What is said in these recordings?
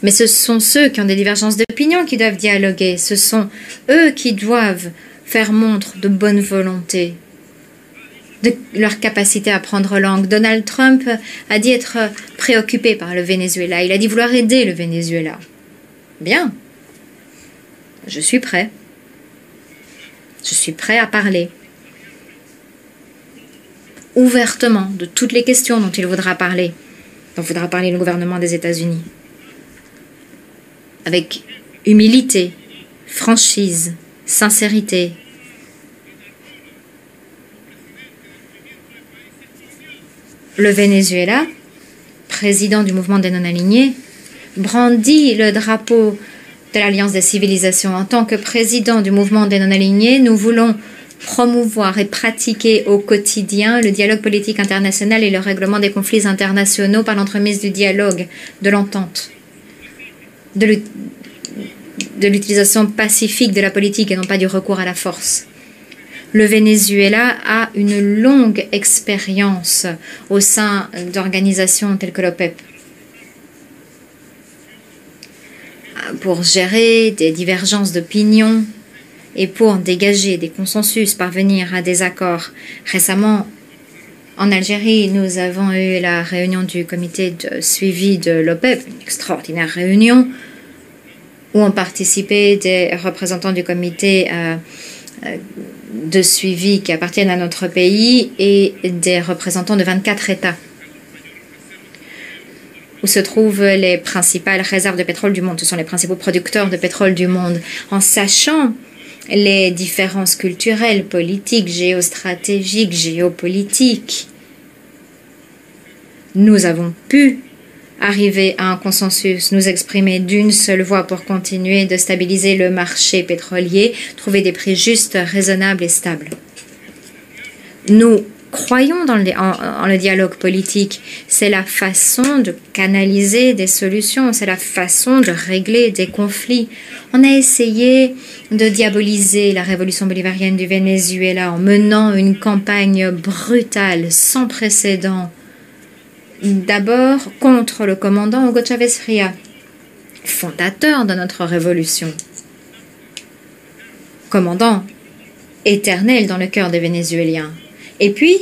Mais ce sont ceux qui ont des divergences d'opinion qui doivent dialoguer. Ce sont eux qui doivent faire montre de bonne volonté, de leur capacité à prendre langue. Donald Trump a dit être préoccupé par le Venezuela. Il a dit vouloir aider le Venezuela. Bien. Je suis prêt. Je suis prêt à parler ouvertement de toutes les questions dont il voudra parler, dont voudra parler le gouvernement des États-Unis. Avec humilité, franchise, sincérité. Le Venezuela, président du mouvement des non-alignés, brandit le drapeau de l'Alliance des civilisations. En tant que président du mouvement des non-alignés, nous voulons promouvoir et pratiquer au quotidien le dialogue politique international et le règlement des conflits internationaux par l'entremise du dialogue, de l'entente, de l'utilisation pacifique de la politique et non pas du recours à la force. Le Venezuela a une longue expérience au sein d'organisations telles que l'OPEP pour gérer des divergences d'opinion et pour dégager des consensus, parvenir à des accords. Récemment, en Algérie, nous avons eu la réunion du comité de suivi de l'OPEP, une extraordinaire réunion où ont participé des représentants du comité de suivi qui appartiennent à notre pays et des représentants de 24 États, où se trouvent les principales réserves de pétrole du monde. Ce sont les principaux producteurs de pétrole du monde. En sachant les différences culturelles, politiques, géostratégiques, géopolitiques, nous avons pu arriver à un consensus, nous exprimer d'une seule voix pour continuer de stabiliser le marché pétrolier, trouver des prix justes, raisonnables et stables. Nous croyons en le dialogue politique. C'est la façon de canaliser des solutions, c'est la façon de régler des conflits. On a essayé de diaboliser la révolution bolivarienne du Venezuela en menant une campagne brutale, sans précédent, d'abord contre le commandant Hugo Chávez Fría, fondateur de notre révolution, commandant éternel dans le cœur des Vénézuéliens. Et puis,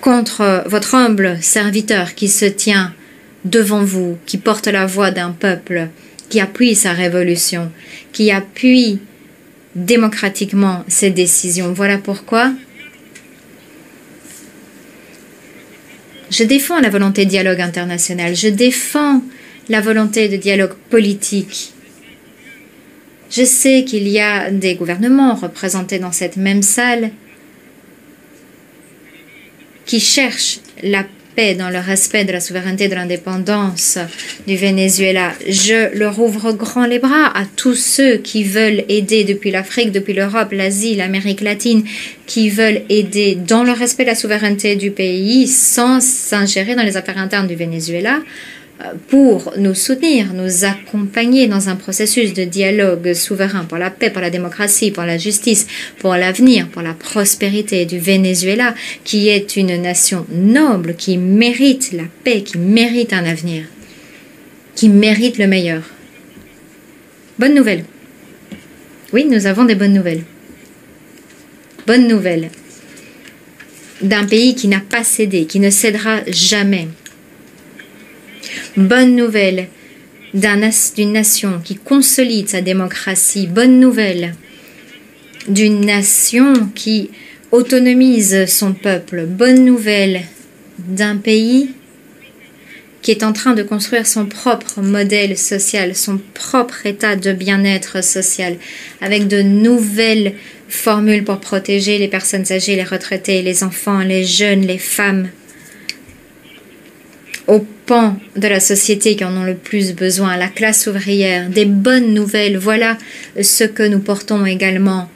contre votre humble serviteur qui se tient devant vous, qui porte la voix d'un peuple, qui appuie sa révolution, qui appuie démocratiquement ses décisions. Voilà pourquoi je défends la volonté de dialogue international, je défends la volonté de dialogue politique. Je sais qu'il y a des gouvernements représentés dans cette même salle qui cherchent la paix dans le respect de la souveraineté et de l'indépendance du Venezuela. Je leur ouvre grand les bras à tous ceux qui veulent aider depuis l'Afrique, depuis l'Europe, l'Asie, l'Amérique latine, qui veulent aider dans le respect de la souveraineté du pays sans s'ingérer dans les affaires internes du Venezuela, pour nous soutenir, nous accompagner dans un processus de dialogue souverain pour la paix, pour la démocratie, pour la justice, pour l'avenir, pour la prospérité du Venezuela, qui est une nation noble, qui mérite la paix, qui mérite un avenir, qui mérite le meilleur. Bonne nouvelle. Oui, nous avons des bonnes nouvelles. Bonne nouvelle d'un pays qui n'a pas cédé, qui ne cédera jamais. Bonne nouvelle d'une nation qui consolide sa démocratie. Bonne nouvelle d'une nation qui autonomise son peuple. Bonne nouvelle d'un pays qui est en train de construire son propre modèle social, son propre état de bien-être social, avec de nouvelles formules pour protéger les personnes âgées, les retraités, les enfants, les jeunes, les femmes, aux pans de la société qui en ont le plus besoin, la classe ouvrière, des bonnes nouvelles. Voilà ce que nous portons également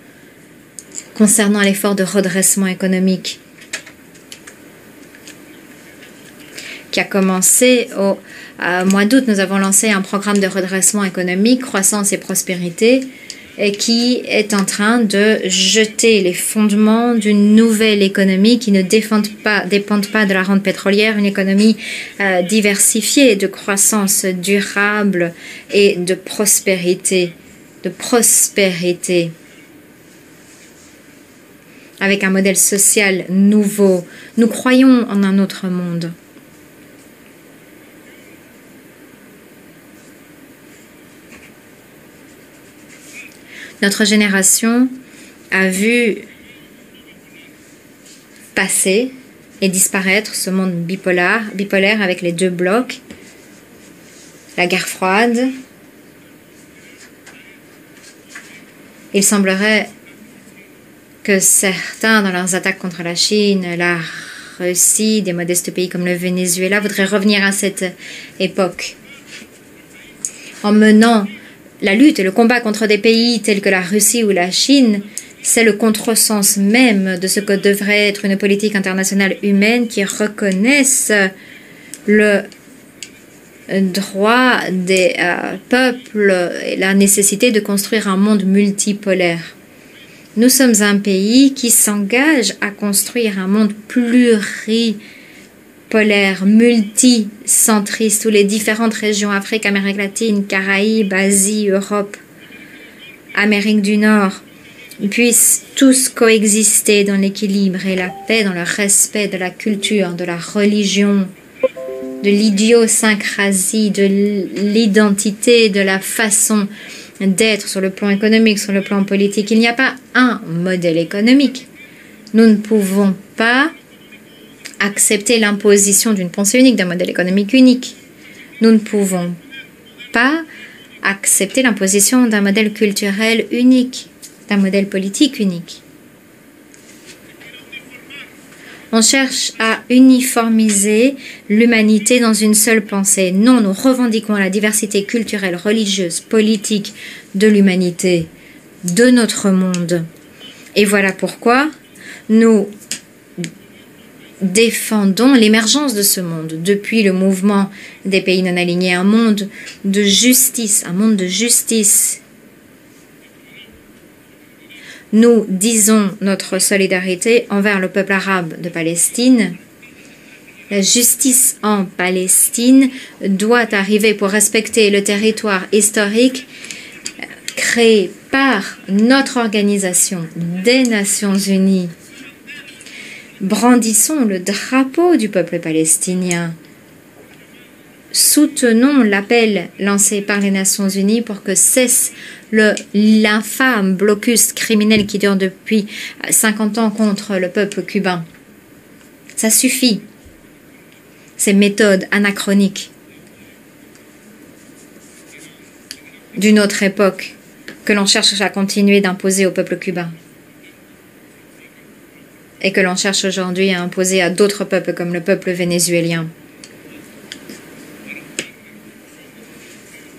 concernant l'effort de redressement économique qui a commencé au mois d'août. Nous avons lancé un programme de redressement économique, croissance et prospérité, et qui est en train de jeter les fondements d'une nouvelle économie qui ne dépendent pas de la rente pétrolière, une économie diversifiée, de croissance durable et de prospérité. Avec un modèle social nouveau. Nous croyons en un autre monde. Notre génération a vu passer et disparaître ce monde bipolaire avec les deux blocs, la guerre froide. Il semblerait que certains, dans leurs attaques contre la Chine, la Russie, des modestes pays comme le Venezuela, voudraient revenir à cette époque en menant la lutte et le combat contre des pays tels que la Russie ou la Chine. C'est le contresens même de ce que devrait être une politique internationale humaine qui reconnaisse le droit des peuples et la nécessité de construire un monde multipolaire. Nous sommes un pays qui s'engage à construire un monde pluripolaire, multicentriste, où les différentes régions, Afrique, Amérique latine, Caraïbes, Asie, Europe, Amérique du Nord, puissent tous coexister dans l'équilibre et la paix, dans le respect de la culture, de la religion, de l'idiosyncrasie, de l'identité, de la façon d'être sur le plan économique, sur le plan politique. Il n'y a pas un modèle économique. Nous ne pouvons pas accepter l'imposition d'une pensée unique, d'un modèle économique unique. Nous ne pouvons pas accepter l'imposition d'un modèle culturel unique, d'un modèle politique unique. On cherche à uniformiser l'humanité dans une seule pensée. Non, nous revendiquons la diversité culturelle, religieuse, politique de l'humanité, de notre monde. Et voilà pourquoi nous défendons l'émergence de ce monde depuis le mouvement des pays non alignés, un monde de justice, un monde de justice. Nous disons notre solidarité envers le peuple arabe de Palestine. La justice en Palestine doit arriver pour respecter le territoire historique créé par notre organisation des Nations Unies. Brandissons le drapeau du peuple palestinien. Soutenons l'appel lancé par les Nations Unies pour que cesse l'infâme blocus criminel qui dure depuis 50 ans contre le peuple cubain. Ça suffit. Ces méthodes anachroniques d'une autre époque que l'on cherche à continuer d'imposer au peuple cubain et que l'on cherche aujourd'hui à imposer à d'autres peuples comme le peuple vénézuélien.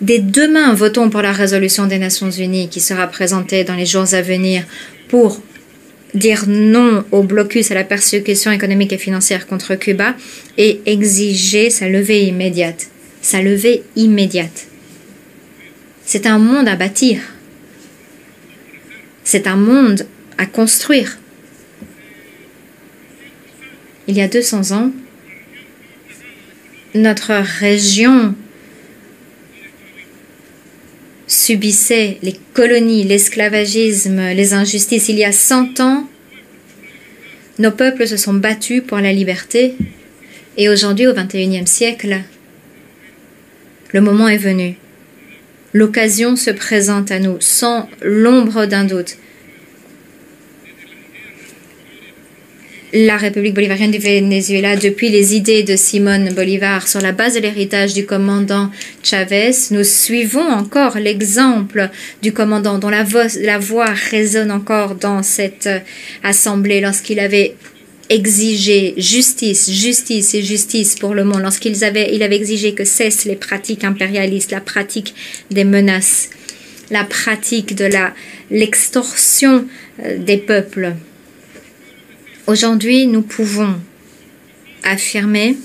Dès demain, votons pour la résolution des Nations Unies qui sera présentée dans les jours à venir pour dire non au blocus, à la persécution économique et financière contre Cuba et exiger sa levée immédiate. Sa levée immédiate. C'est un monde à bâtir. C'est un monde à construire. Il y a 200 ans, notre région subissait les colonies, l'esclavagisme, les injustices. Il y a 100 ans, nos peuples se sont battus pour la liberté. Et aujourd'hui, au XXIe siècle, le moment est venu. L'occasion se présente à nous, sans l'ombre d'un doute. La République bolivarienne du Venezuela, depuis les idées de Simón Bolívar, sur la base de l'héritage du commandant Chavez, nous suivons encore l'exemple du commandant dont la voix résonne encore dans cette assemblée lorsqu'il avait exigé justice, justice et justice pour le monde, il avait exigé que cessent les pratiques impérialistes, la pratique des menaces, la pratique de l'extorsion des peuples. Aujourd'hui, nous pouvons affirmer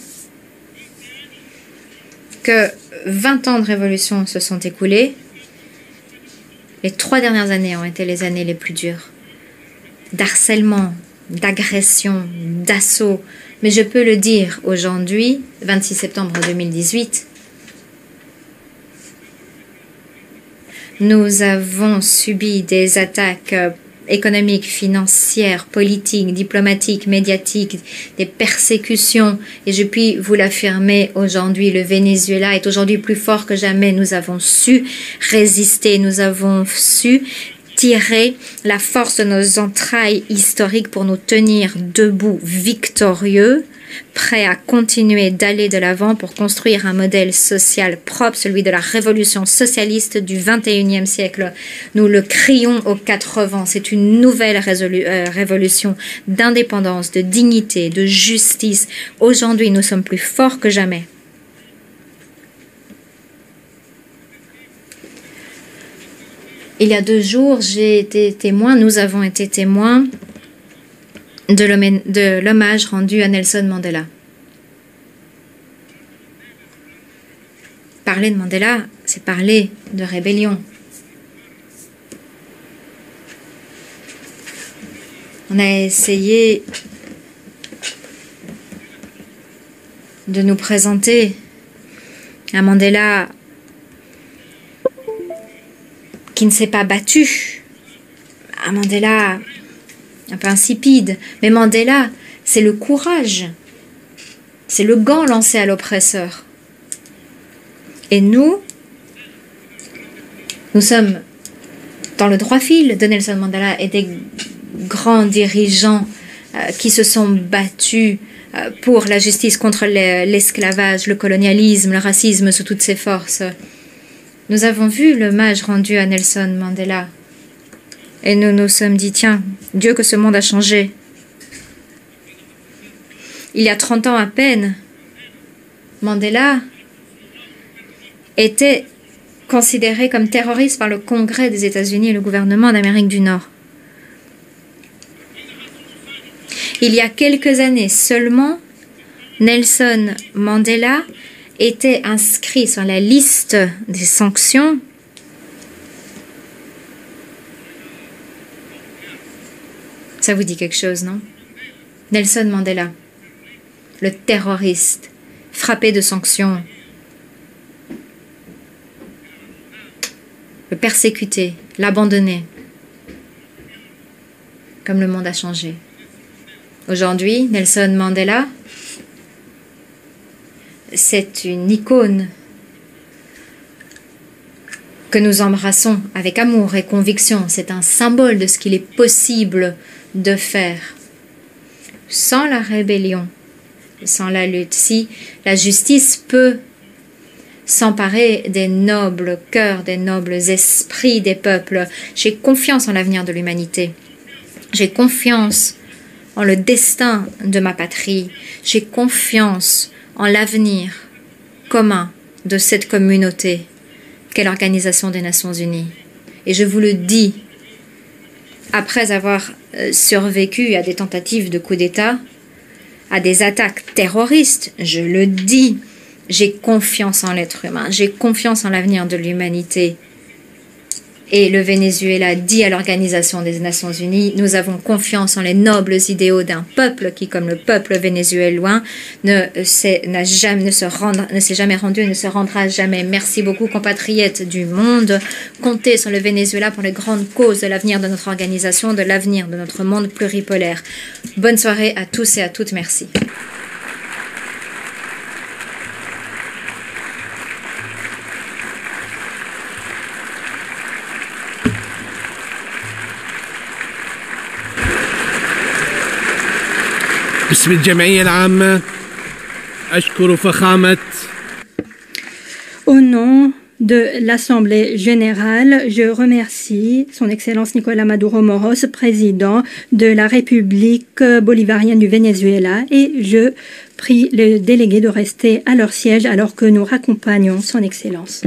que 20 ans de révolution se sont écoulés. Les 3 dernières années ont été les années les plus dures. D'harcèlement, d'agression, d'assaut. Mais je peux le dire aujourd'hui, 26 septembre 2018, nous avons subi des attaques économiques, financières, politiques, diplomatiques, médiatiques, des persécutions. Et je puis vous l'affirmer aujourd'hui, le Venezuela est aujourd'hui plus fort que jamais. Nous avons su résister, nous avons su tirer la force de nos entrailles historiques pour nous tenir debout, victorieux, prêts à continuer d'aller de l'avant pour construire un modèle social propre, celui de la révolution socialiste du 21e siècle. Nous le crions aux 4 vents. C'est une nouvelle révolution d'indépendance, de dignité, de justice. Aujourd'hui, nous sommes plus forts que jamais. Il y a 2 jours, j'ai été témoin, nous avons été témoins de l'hommage rendu à Nelson Mandela. Parler de Mandela, c'est parler de rébellion. On a essayé de nous présenter un Mandela qui ne s'est pas battu, un Mandela un peu insipide, mais Mandela, c'est le courage, c'est le gant lancé à l'oppresseur. Et nous sommes dans le droit fil de Nelson Mandela et des grands dirigeants qui se sont battus pour la justice contre l'esclavage, le colonialisme, le racisme sous toutes ses forces. Nous avons vu l'hommage rendu à Nelson Mandela et nous nous sommes dit, tiens, Dieu que ce monde a changé. Il y a 30 ans à peine, Mandela était considéré comme terroriste par le Congrès des États-Unis et le gouvernement d'Amérique du Nord. Il y a quelques années seulement, Nelson Mandela était inscrit sur la liste des sanctions Ça vous dit quelque chose, non? Nelson Mandela, le terroriste, frappé de sanctions, le persécuté, l'abandonné, comme le monde a changé. Aujourd'hui, Nelson Mandela, c'est une icône que nous embrassons avec amour et conviction. C'est un symbole de ce qu'il est possible de faire. Sans la rébellion, sans la lutte, si la justice peut s'emparer des nobles cœurs, des nobles esprits des peuples, j'ai confiance en l'avenir de l'humanité. J'ai confiance en le destin de ma patrie. J'ai confiance en l'avenir commun de cette communauté qu'est l'Organisation des Nations Unies. Et je vous le dis, après avoir survécu à des tentatives de coup d'État, à des attaques terroristes, je le dis, j'ai confiance en l'être humain, j'ai confiance en l'avenir de l'humanité. Et le Venezuela dit à l'Organisation des Nations Unies, nous avons confiance en les nobles idéaux d'un peuple qui, comme le peuple vénézuélien, ne s'est jamais rendu et ne se rendra jamais. Merci beaucoup, compatriotes du monde. Comptez sur le Venezuela pour les grandes causes de l'avenir de notre organisation, de l'avenir de notre monde pluripolaire. Bonne soirée à tous et à toutes. Merci. باسم الجمعية العامة أشكر فخامة. Au nom de l'Assemblée générale, je remercie Son Excellence Nicolás Maduro Moros, président de la République bolivarienne du Venezuela, et je prie les délégués de rester à leur siège alors que nous raccompagnons Son Excellence.